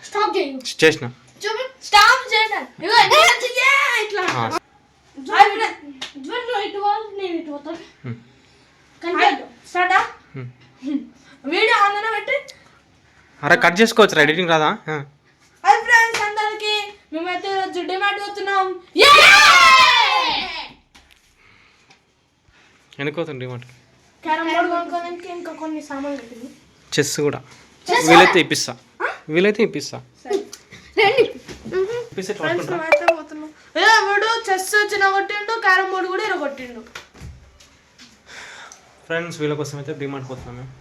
Stop చేయి. చేసిన చూపి స్టాప్ చేయడం. ఇగో ఇట్లా నువ్వు ఇటు వాళ్ళు నేను ఇటు పోతాను. స్టార్టా వీడియో ఆన్లైన్ పెట్టి అరే కట్ చేసుకోవచ్చు ఎడిటింగ్ రాదా? హాయ్ ఫ్రెండ్స్ అందరికి మేమైతే ఈరోజు డిమార్ట్ పోతున్నాం. ఎందుకు పోతుంది డిమార్ట్? క్యారమ్ బోర్డు కొనుక్కోడానికి ఇంకా కొన్ని సామాన్లు పెట్టింది. చెస్ కూడా వీలైతే ఇప్పిస్తా. ఫ్రెండ్స్ మేమైతే పోతున్నాం. వీడు చెస్ చిన్నగొట్టిండు, క్యారమ్ బోర్డు కూడా ఇరగొట్టిండు. ఫ్రెండ్స్ వీళ్ళ కోసం అయితే డిమార్ట్ పోతున్నాం మేము.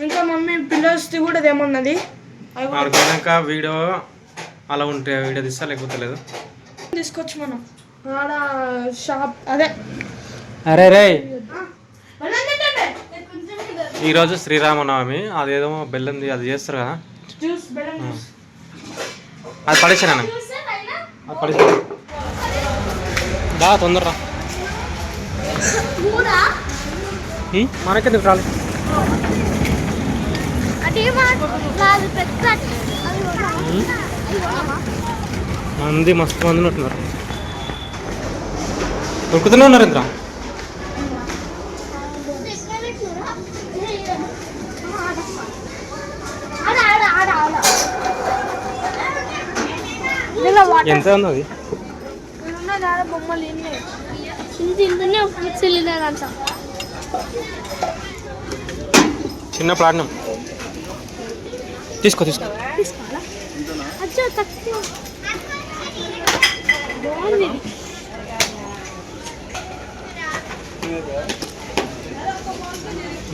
ఇంకా మమ్మీ పిల్లర్స్ది కూడా ఏమన్నది అడిగినాక వీడియో అలా ఉంటే వీడియో తీస్తా, లేకపోతే లేదు. తీసుకొచ్చి మనం ఆడ షాప్ అదే. అరే రే ఈరోజు శ్రీరామనవమి, అదేదో బెల్లంది అది చేస్తారు కదా, అది పడేసాను అది పడేసాను. దా తొందరరా మనకెందుకు రాలేదు. మంది మస్తు మంది ఉంటున్నారు, దొరుకుతూనే ఉన్నారు. ఇంకా ఎంత ఉంది అది? చిన్న ప్లాట్నం తీసుకో.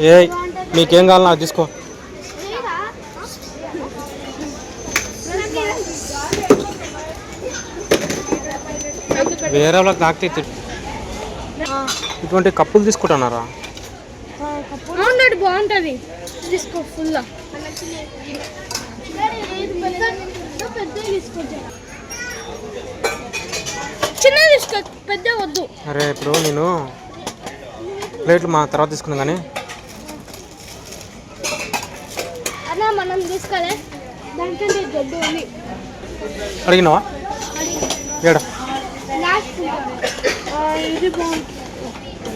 ఏ మీకేం కావాలి నాకు తీసుకో. వేరే వాళ్ళకి తాకితే ఇటువంటి కప్పులు తీసుకుంటున్నారా? బాగుంటుంది, తీసుకో. ఫుల్ చిన్న తీసుకో, పెద్ద వద్దు. అరే ఇప్పుడు నేను ప్లేట్లు మా తర్వాత తీసుకున్నాను కానీ అలా మనం తీసుకోలే, దానికంటే దొడ్డు ఉంది. అడిగినావా? ఏడా ఇది బాగుంది,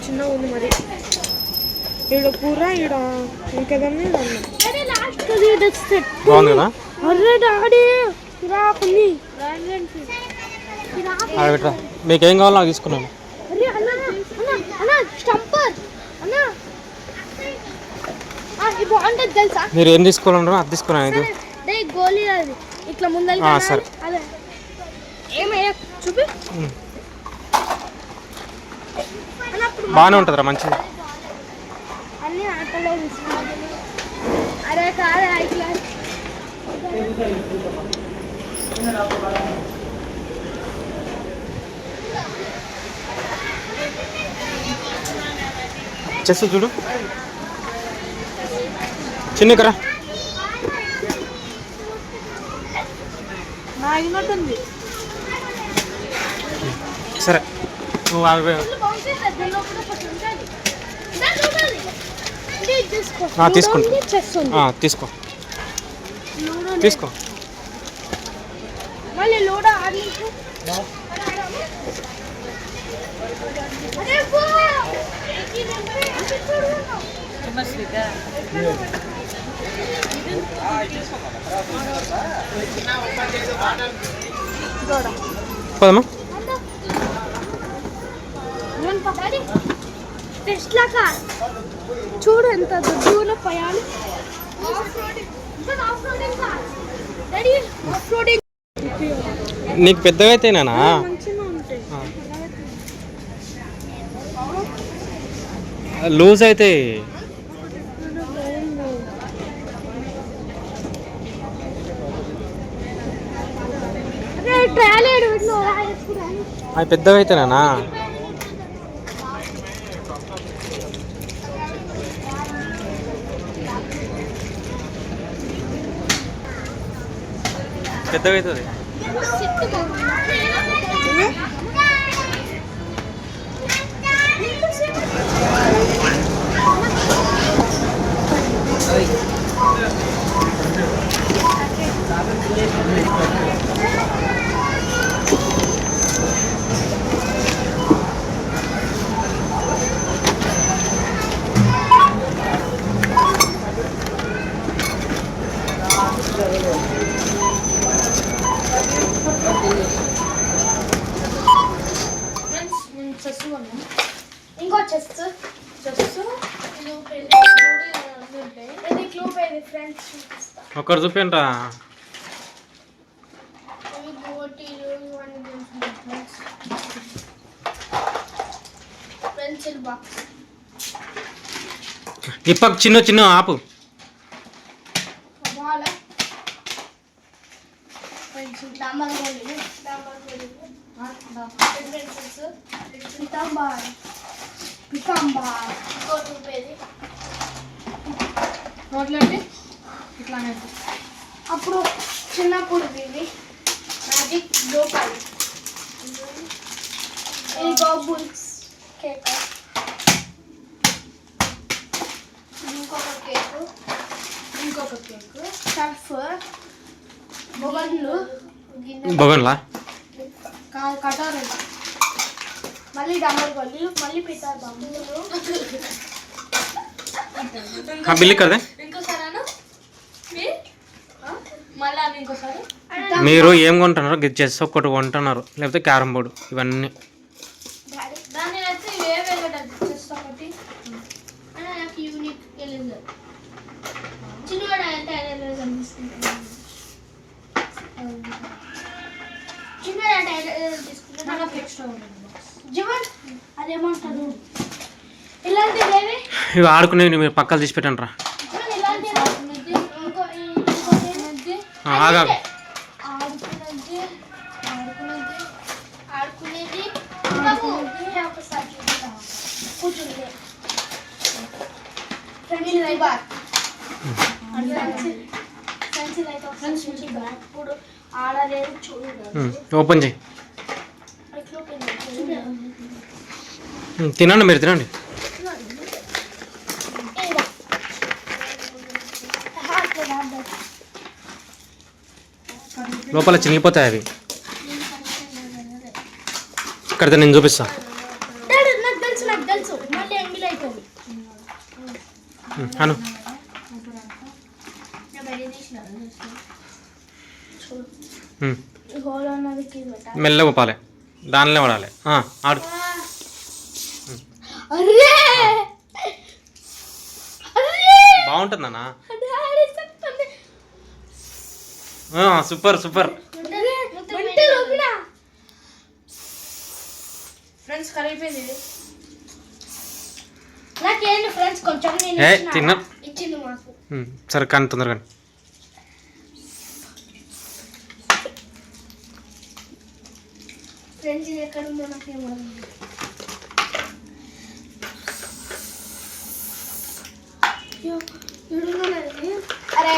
చిన్న ఉంది మరి. ఈడ కూర ఈడ ఇంకేదన్నా బాగుంది కదా? అరే డాడీ పెట్టరా, మీకేం కావాలో నాకు తీసుకున్నాను. బాగుంటుంది తెలుసా? మీరు ఏం తీసుకోవాలన్నారో అది తీసుకున్నాను. ఇది గోలీ అది ఇట్లా ముందర. సరే ఏమయ్యా చూపి, బాగానే ఉంటుందిరా, మంచిది. అన్ని ఆటలో తీసుకున్నాను. అరే కాదు ఇట్లా చెస్ చూడు చిన్నకరా. నాగినట్టుంది. సరే నువ్వు తీసుకో. మళ్ళీ లూడో ఆడి పోదమ్మా. చూడు ఎంత దూరం పోయాలి. నీకు పెద్దగా అయితేనా? లూజ్ అయితే అవి పెద్దగా అయితేనా? పెద్దగా అవుతుంది. ఫ్రెండ్స్ చూపిస్తా. ఒకటి చూపిండ్రా. ఇవి గోటీలు ఇవన్నీ తెలుసు ఫ్రెండ్స్. Pencil box. ఇప్పకు చిన్న చిన్న ఆపు. బాల పెన్సిల్ డాంబర్ గోలీలు పెన్సిల్స్ పితాంబర్ ఇంకోటి రూపేది నోట్లండి ఇట్లానే అప్పుడు చిన్నప్పుడు ఇవి మ్యాజిక్ డోపాలు ఇది బబుల్స్ కేక్ ఇంకొక కేక్ సర్ఫ్ బొగన్లా కటారు మళ్ళీ డాంబర్ గోళీలు మళ్ళీ పితార్ బాంబులు బిల్లి కదే. ఇంకోసారి మళ్ళీ ఇంకోసారి మీరు ఏం కొంటున్నారు? చెస్ ఒక్కటి కొంటున్నారు, లేకపోతే క్యారమ్ బోర్డు, ఇవన్నీ. దాన్ని అయితే ఏవే చెస్ ఒకటి నాకు యూనిక్ వెళ్ళింది చిన్నవాడు అంటే తీసుకుంటాను. చిన్నవాడు అంటే తీసుకుంటాను ఎక్స్ట్రా జీవన్ అదేమంటారు ఇలాంటివి ఏవి ఇవి ఆడుకునేవి మీరు పక్కలు తీసి పెట్టండి రా. ఆగా ఆడుకునేది ఇప్పుడు ఆడలేదు చూడలేదు. ఓపెన్ చేయి. తినండి, మీరు తినండి. లోపల చినిగిపోతాయి అవి. ఇక్కడ నేను చూపిస్తా. నాకు తెలుసు మళ్ళీ ఎంగిల్ అవుతుంది. అను మెల్లగా పోపాలి, దానిలో పడాలి. ఆడు. బాగుంటుందన్నా. Super super. ఫ్రెండ్స్ కరిగిపోయింది. నాకేంటి ఫ్రెండ్స్ కొంచెం తిన్నా ఇచ్చింది మాకు. సరే కానీ తొందరగా. ఫ్రెండ్స్ ఇది ఎక్కడ ఉందో నాకేమో. అరే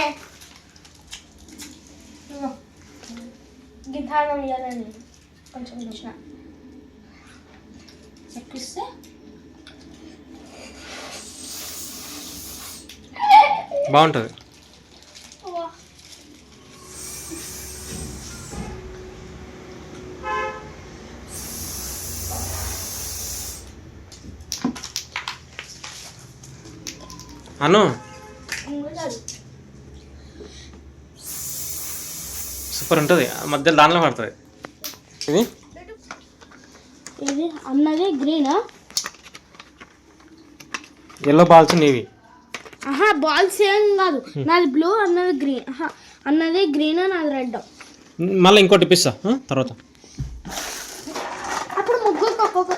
గిటారం ఇవ్వాలని కొంచెం వచ్చిన చెక్కిస్తే బాగుంటుంది. అను సూపర్ ఉంటుంది. మధ్యలో దానిలో పడుతుంది. ఇది ఇది అన్నది గ్రీనా ఎల్లో బాల్స్ నీవి. బాల్స్ ఏం కాదు, నాది బ్లూ అన్నది గ్రీన్. అన్నది గ్రీన్ నాది రెడ్. మళ్ళీ ఇంకోటి ఇప్పిస్తా తర్వాత. అప్పుడు ముగ్గురికి ఒక్కొక్క